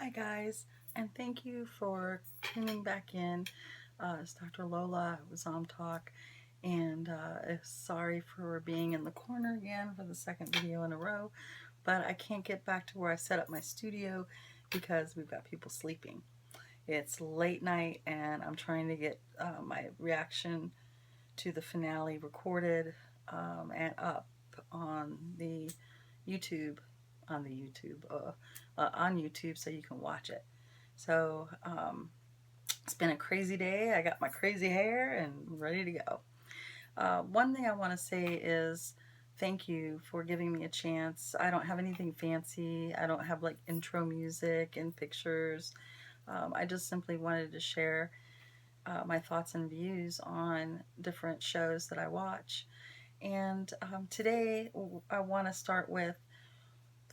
Hi guys, and thank you for tuning back in. It's DrLola with ZomTalk, and sorry for being in the corner again for the second video in a row, but I can't get back to where I set up my studio because we've got people sleeping. It's late night, and I'm trying to get my reaction to the finale recorded and up on the YouTube, on YouTube, so you can watch it. So it's been a crazy day. I got my crazy hair and ready to go. One thing I want to say is thank you for giving me a chance. I don't have anything fancy. I don't have like intro music and pictures. I just simply wanted to share my thoughts and views on different shows that I watch. And today I want to start with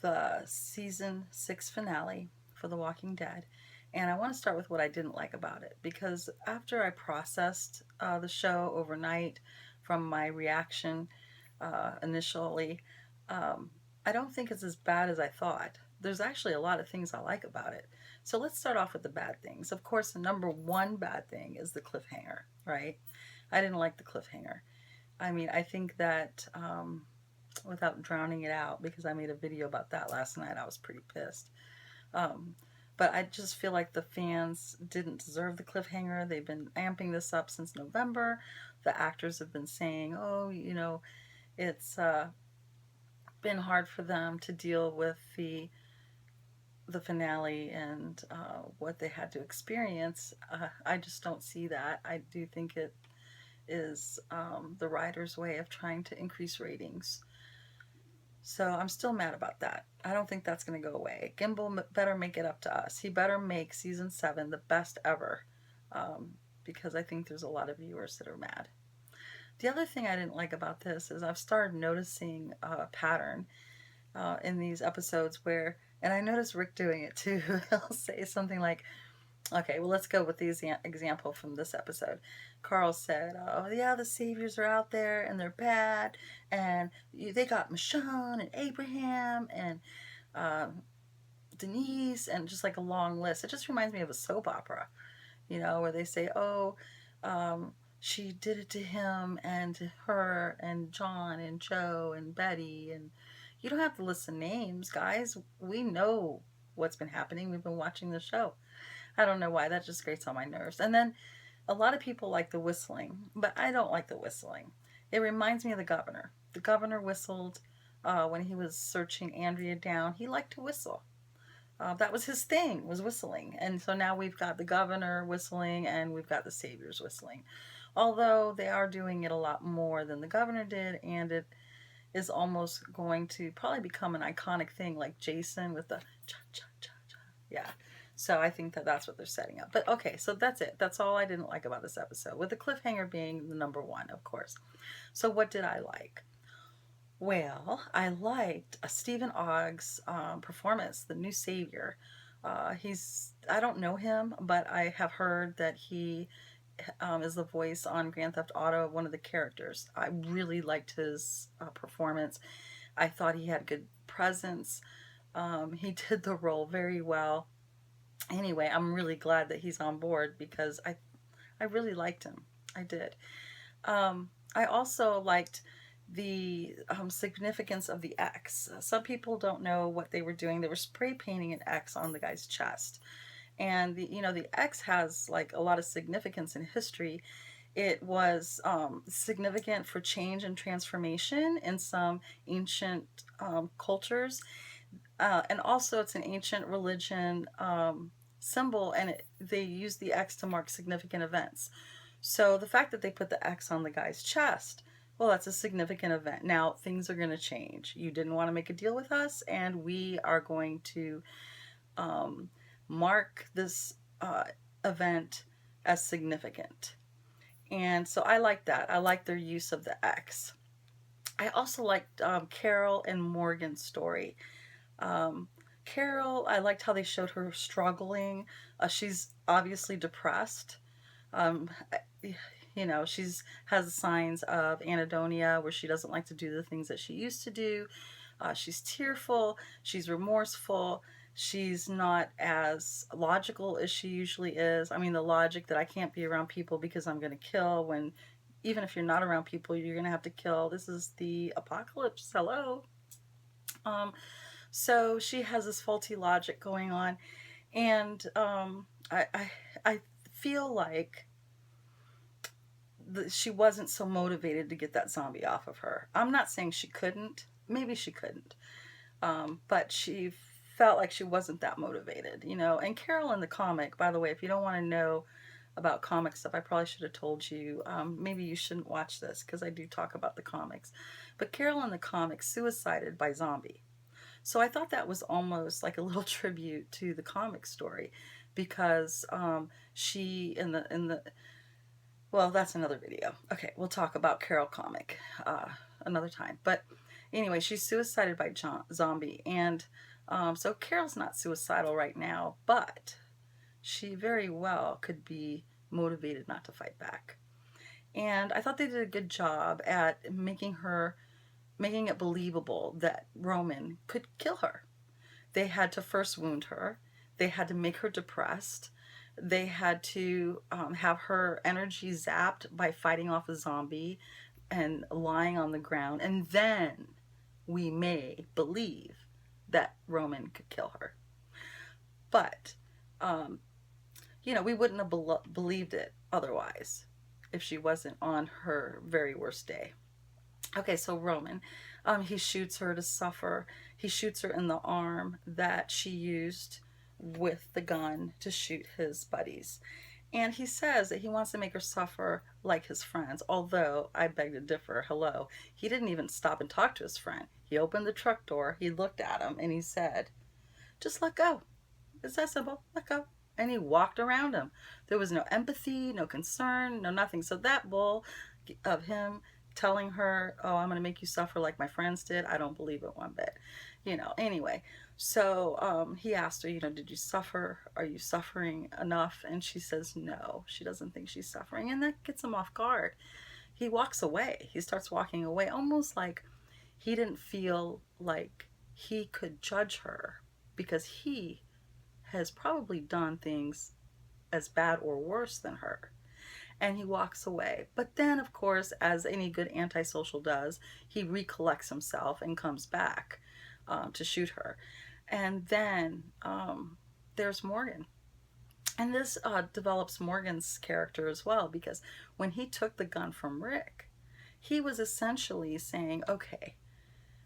the season 6 finale for The Walking Dead. And I want to start with what I didn't like about it, because after I processed the show overnight from my reaction initially, I don't think it's as bad as I thought. There's actually a lot of things I like about it. So let's start off with the bad things. Of course, the number one bad thing is the cliffhanger, right? I didn't like the cliffhanger. I mean, I think that without drowning it out, because I made a video about that last night, I was pretty pissed. Um, but I just feel like the fans didn't deserve the cliffhanger. They've been amping this up since November. The actors have been saying, oh, it's been hard for them to deal with the finale and what they had to experience. I just don't see that. I do think it is the writer's way of trying to increase ratings. So I'm still mad about that. I don't think that's going to go away. Gimbal better make it up to us. He better make season 7 the best ever, because I think there's a lot of viewers that are mad. The other thing I didn't like about this is I've started noticing a pattern in these episodes where, and I noticed Rick doing it too, he'll say something like, okay, well, let's go with the example from this episode. Carl said, oh, yeah, the saviors are out there and they're bad. And they got Michonne and Abraham and Denise, and just like a long list. It just reminds me of a soap opera, where they say, oh, she did it to him and to her and John and Joe and Betty. And you don't have to list the names, guys. We know what's been happening. We've been watching the show. I don't know why, that just grates on my nerves. And then a lot of people like the whistling, but I don't like the whistling. It reminds me of the governor. The governor whistled when he was searching Andrea down. He liked to whistle. That was his thing, was whistling. And so now we've got the governor whistling and we've got the saviors whistling. Although they are doing it a lot more than the governor did, and it is almost going to probably become an iconic thing, like Jason with the cha cha cha cha. Yeah. So I think that that's what they're setting up. But okay, so that's it. That's all I didn't like about this episode, with the cliffhanger being the number one, of course. So what did I like? Well, I liked Stephen Ogg's performance, the new savior. I don't know him, but I have heard that he is the voice on Grand Theft Auto, one of the characters. I really liked his performance. I thought he had good presence. He did the role very well. Anyway, I'm really glad that he's on board, because I really liked him. I did. I also liked the significance of the X. Some people don't know what they were doing. They were spray painting an X on the guy's chest. And the X has like a lot of significance in history. It was significant for change and transformation in some ancient cultures. And also it's an ancient religion symbol, and they use the X to mark significant events. So the fact that they put the X on the guy's chest, well, that's a significant event. Now, things are going to change. You didn't want to make a deal with us, and we are going to mark this event as significant. And so I like that. I like their use of the X. I also liked Carol and Morgan's story. Carol, I liked how they showed her struggling. She's obviously depressed. Um, she's has signs of anhedonia, where she doesn't like to do the things that she used to do. She's tearful, she's remorseful, she's not as logical as she usually is. I mean, the logic that I can't be around people because I'm going to kill, when even if you're not around people, you're going to have to kill. This is the apocalypse. Hello. Um, so she has this faulty logic going on, and I feel like she wasn't so motivated to get that zombie off of her. I'm not saying she couldn't. Maybe she couldn't. But she felt like she wasn't that motivated, you know. And Carol in the comic, by the way, if you don't want to know about comic stuff, I probably should have told you. Maybe you shouldn't watch this because I do talk about the comics. But Carol in the comic suicided by zombie. So I thought that was almost like a little tribute to the comic story, because she in the well, that's another video. Okay, we'll talk about Carol comic another time. But anyway, she's suicided by zombie, and so Carol's not suicidal right now, but she very well could be motivated not to fight back. And I thought they did a good job at making it believable that Roman could kill her. They had to first wound her. They had to make her depressed. They had to have her energy zapped by fighting off a zombie and lying on the ground. And then we may believe that Roman could kill her. But, we wouldn't have believed it otherwise if she wasn't on her very worst day. Okay, so Roman, he shoots her to suffer. He shoots her in the arm that she used with the gun to shoot his buddies. And he says that he wants to make her suffer like his friends, although I beg to differ. Hello. He didn't even stop and talk to his friend. He opened the truck door, he looked at him, and he said, just let go. It's that simple. Let go. And he walked around him. There was no empathy, no concern, no nothing. So that bull of him telling her, oh, I'm going to make you suffer like my friends did, I don't believe it one bit. Anyway, so he asked her, did you suffer? Are you suffering enough? And she says no, she doesn't think she's suffering. And that gets him off guard. He walks away. He starts walking away, almost like he didn't feel like he could judge her, because he has probably done things as bad or worse than her. And he walks away. But then, of course, as any good antisocial does, he recollects himself and comes back to shoot her. And then there's Morgan. And this develops Morgan's character as well, because when he took the gun from Rick, he was essentially saying, okay,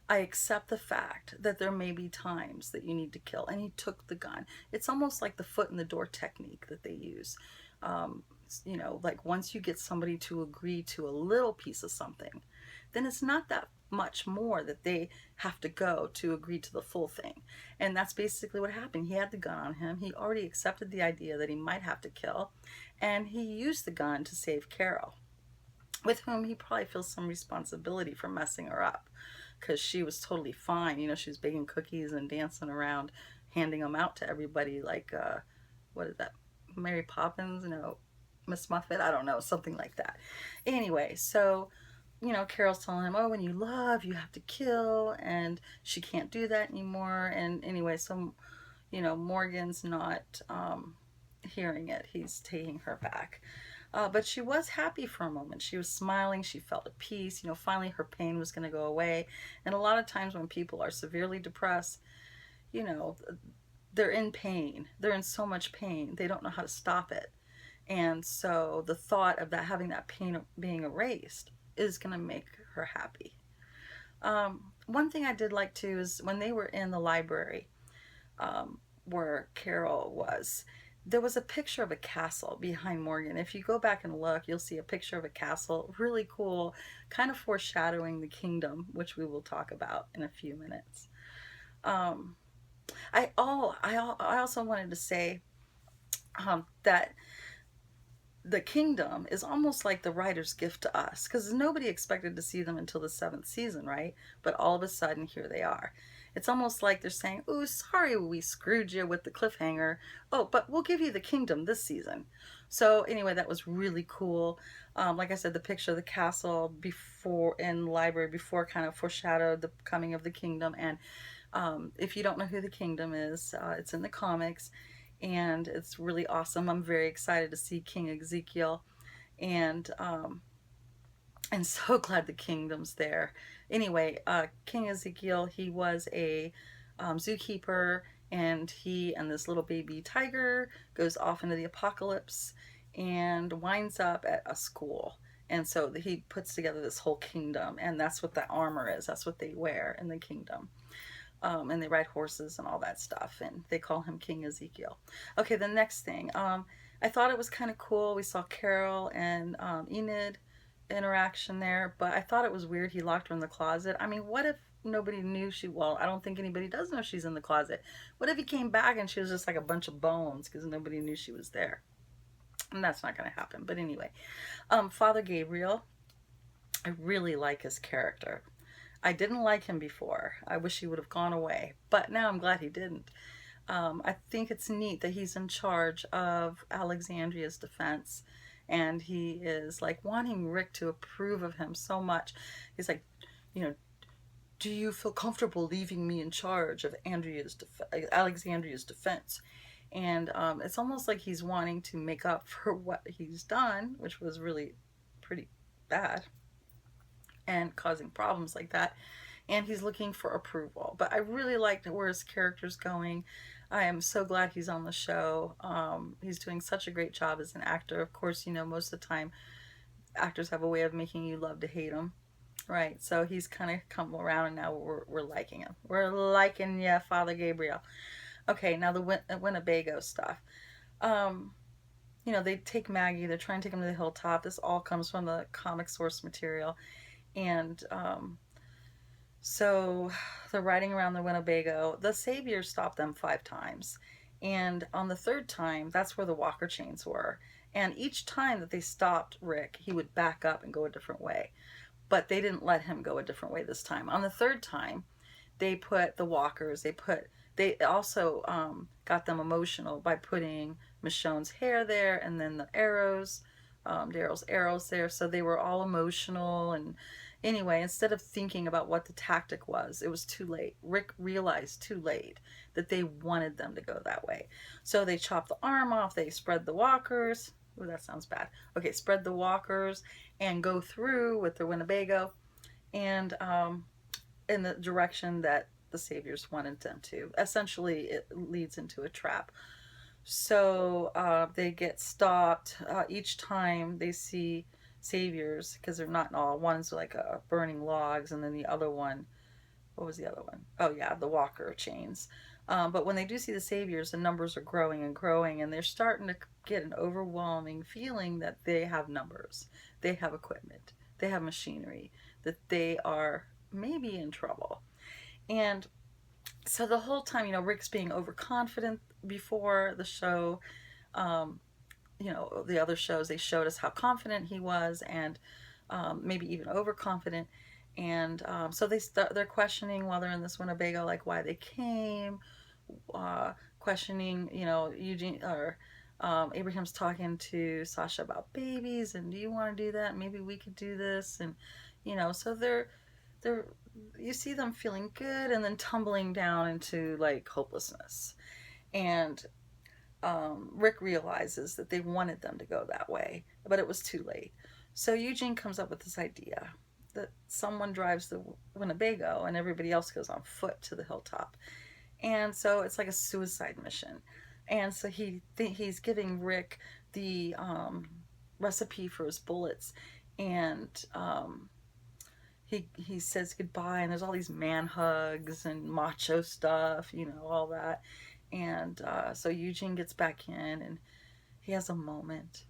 I accept the fact that there may be times that you need to kill. And he took the gun. It's almost like the foot in the door technique that they use. Like once you get somebody to agree to a little piece of something, then it's not that much more that they have to go to agree to the full thing. And that's basically what happened. He had the gun on him. He already accepted the idea that he might have to kill. And he used the gun to save Carol, with whom he probably feels some responsibility for messing her up, because she was totally fine. She was baking cookies and dancing around, handing them out to everybody like, what is that? Mary Poppins? Miss Muffet? I don't know. Something like that. Anyway, so, Carol's telling him, oh, when you love, you have to kill, and she can't do that anymore. And anyway, so, Morgan's not hearing it. He's taking her back. But she was happy for a moment. She was smiling. She felt at peace. Finally her pain was going to go away. And a lot of times when people are severely depressed, they're in pain. They're in so much pain. They don't know how to stop it. And so the thought of having that pain being erased is going to make her happy. One thing I did like too is when they were in the library where Carol was, there was a picture of a castle behind Morgan. If you go back and look, you'll see a picture of a castle. Really cool, kind of foreshadowing the kingdom, which we will talk about in a few minutes. I also wanted to say that the kingdom is almost like the writer's gift to us, because nobody expected to see them until the 7th season, right? But all of a sudden, here they are. It's almost like they're saying, "Ooh, sorry we screwed you with the cliffhanger. Oh, but we'll give you the kingdom this season." So anyway, that was really cool. Like I said, the picture of the castle before in the library before kind of foreshadowed the coming of the kingdom. And if you don't know who the kingdom is, it's in the comics, and it's really awesome. I'm very excited to see King Ezekiel, and so glad the kingdom's there. Anyway, King Ezekiel, he was a zookeeper, and he and this little baby tiger goes off into the apocalypse and winds up at a school. And so he puts together this whole kingdom, and that's what the armor is. That's what they wear in the kingdom. And they ride horses and all that stuff, and they call him King Ezekiel. Okay, the next thing, I thought it was kind of cool. We saw Carol and Enid interaction there, but I thought it was weird he locked her in the closet. I mean, what if nobody knew well, I don't think anybody does know she's in the closet. What if he came back and she was just like a bunch of bones because nobody knew she was there? And that's not going to happen. But anyway, Father Gabriel, I really like his character. I didn't like him before. I wish he would have gone away, but now I'm glad he didn't. I think it's neat that he's in charge of Alexandria's defense, and he is like wanting Rick to approve of him so much. He's like, you know, do you feel comfortable leaving me in charge of Alexandria's defense? And it's almost like he's wanting to make up for what he's done, which was really pretty bad and causing problems like that. And he's looking for approval. But I really liked where his character's going. I am so glad he's on the show. He's doing such a great job as an actor. Of course, you know, most of the time actors have a way of making you love to hate them. Right, so he's kind of come around, and now we're liking him. We're liking ya, Father Gabriel. Okay, now the Winnebago stuff. Um, you know, they take Maggie. They're trying to take him to the hilltop. This all comes from the comic source material, and so they're riding around the Winnebago. The Savior stopped them 5 times, and on the third time, that's where the walker chains were. And each time that they stopped Rick, he would back up and go a different way. But they didn't let him go a different way this time. On the third time, they put the walkers, they also got them emotional by putting Michonne's hair there, and then the arrows, Daryl's arrows there. So they were all emotional. And anyway, instead of thinking about what the tactic was, it was too late. Rick realized too late that they wanted them to go that way. So they chopped the arm off, they spread the walkers. Ooh, that sounds bad. Okay, spread the walkers and go through with the Winnebago, and in the direction that the Saviors wanted them to. Essentially, it leads into a trap. So they get stopped each time they see Saviors, because they're not all. One's like burning logs, and then the other one, what was the other one? Oh yeah, the walker chains. But when they do see the Saviors, the numbers are growing and growing, and they're starting to get an overwhelming feeling that they have numbers, they have equipment, they have machinery, that they are maybe in trouble. And so the whole time, you know, Rick's being overconfident before the show. You know, the other shows, they showed us how confident he was, and maybe even overconfident. And so they're questioning while they're in this Winnebago, like why they came, questioning, you know, Eugene or Abraham's talking to Sasha about babies, and do you want to do that? Maybe we could do this, and you know, so they're you see them feeling good and then tumbling down into like hopelessness. And Rick realizes that they wanted them to go that way, but it was too late. So Eugene comes up with this idea that someone drives the Winnebago and everybody else goes on foot to the hilltop. And so it's like a suicide mission. And so he's giving Rick the recipe for his bullets, and he says goodbye, and there's all these man hugs and macho stuff, you know, all that. And so Eugene gets back in, and he has a moment.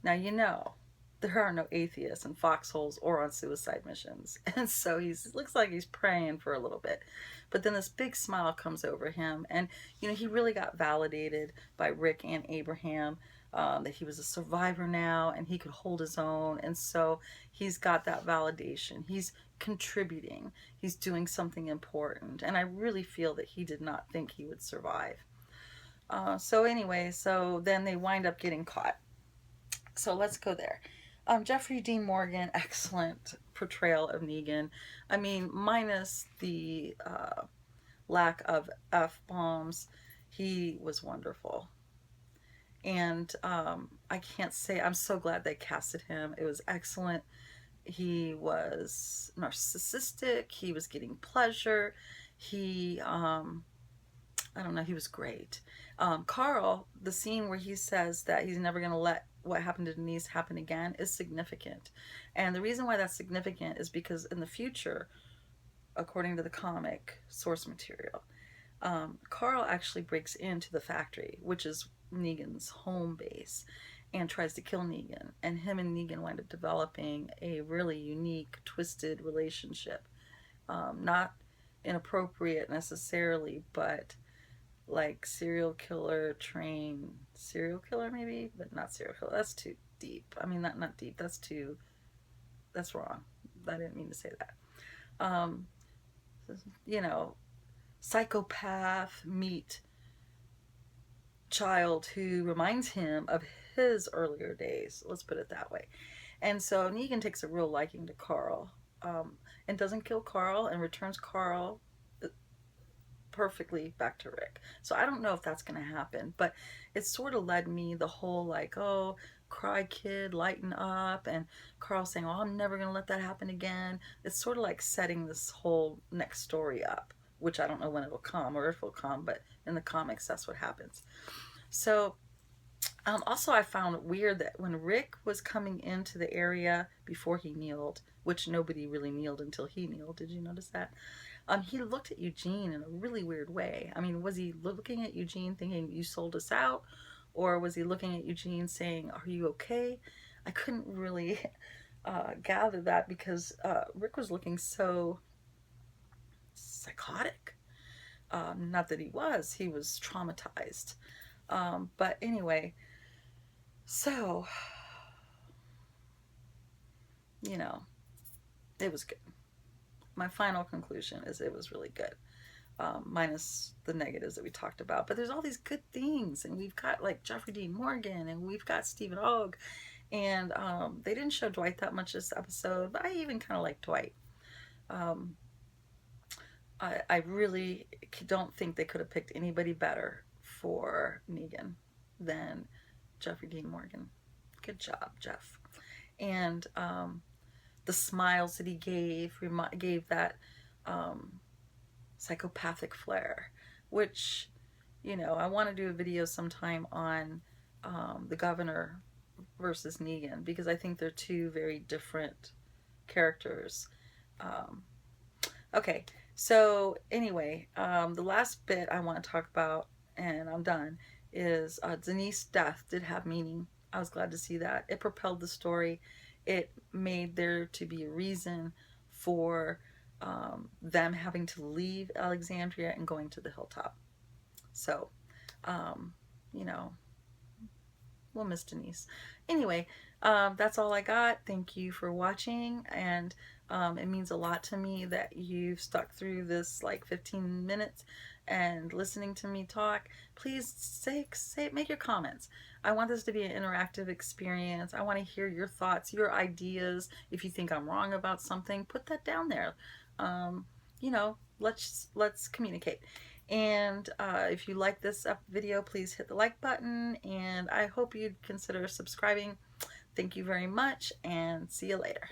Now, you know, there are no atheists in foxholes or on suicide missions. And so looks like he's praying for a little bit. But then this big smile comes over him. And, you know, he really got validated by Rick and Abraham. that he was a survivor now and he could hold his own. And so he's got that validation. He's contributing. He's doing something important. And I really feel that he did not think he would survive. So anyway, so then they wind up getting caught. So let's go there. Jeffrey Dean Morgan, excellent portrayal of Negan. I mean, minus the lack of F bombs, he was wonderful. And I can't say, I'm so glad they casted him. It was excellent. He was narcissistic, he was getting pleasure. He, I don't know, he was great. Carl, the scene where he says that he's never going to let what happened to Denise happen again is significant. And the reason why that's significant is because in the future, according to the comic source material, Carl actually breaks into the factory, which is Negan's home base, and tries to kill Negan. And him and Negan wind up developing a really unique, twisted relationship. Not inappropriate necessarily, but like serial killer train serial killer maybe, but not serial killer. That's too deep. I mean, not deep. That's wrong. I didn't mean to say that. Um, you know, psychopath meet child who reminds him of his earlier days. Let's put it that way. And so Negan takes a real liking to Carl, and doesn't kill Carl and returns Carl perfectly back to Rick. So I don't know if that's going to happen, but it sort of led me the whole like, oh, cry kid, lighten up, and Carl saying, oh, I'm never going to let that happen again. It's sort of like setting this whole next story up, which I don't know when it'll come or if it'll come, but in the comics, that's what happens. So also, I found it weird that when Rick was coming into the area before he kneeled, which nobody really kneeled until he kneeled. Did you notice that? He looked at Eugene in a really weird way. I mean, was he looking at Eugene thinking, you sold us out? Or was he looking at Eugene saying, are you okay? I couldn't really gather that because Rick was looking so psychotic. Not that he was traumatized. But anyway, so, you know, it was good. My final conclusion is it was really good, minus the negatives that we talked about. But there's all these good things, and we've got like Jeffrey Dean Morgan, and we've got Stephen Ogg, and they didn't show Dwight that much this episode, but I even kind of like Dwight. Um, I really don't think they could have picked anybody better for Negan than Jeffrey Dean Morgan. Good job, Jeff. And the smiles that he gave that psychopathic flair, which, you know, I want to do a video sometime on the governor versus Negan, because I think they're two very different characters. Okay, so anyway, the last bit I want to talk about, and I'm done, is Denise's death did have meaning. I was glad to see that. It propelled the story. It made there to be a reason for them having to leave Alexandria and going to the hilltop. So, you know, we'll miss Denise. Anyway, that's all I got. Thank you for watching, and it means a lot to me that you've stuck through this like 15 minutes and listening to me talk. Please make your comments. I want this to be an interactive experience. I want to hear your thoughts, your ideas. If you think I'm wrong about something, put that down there. You know, let's communicate. And if you like this video, please hit the like button, and I hope you'd consider subscribing. Thank you very much, and see you later.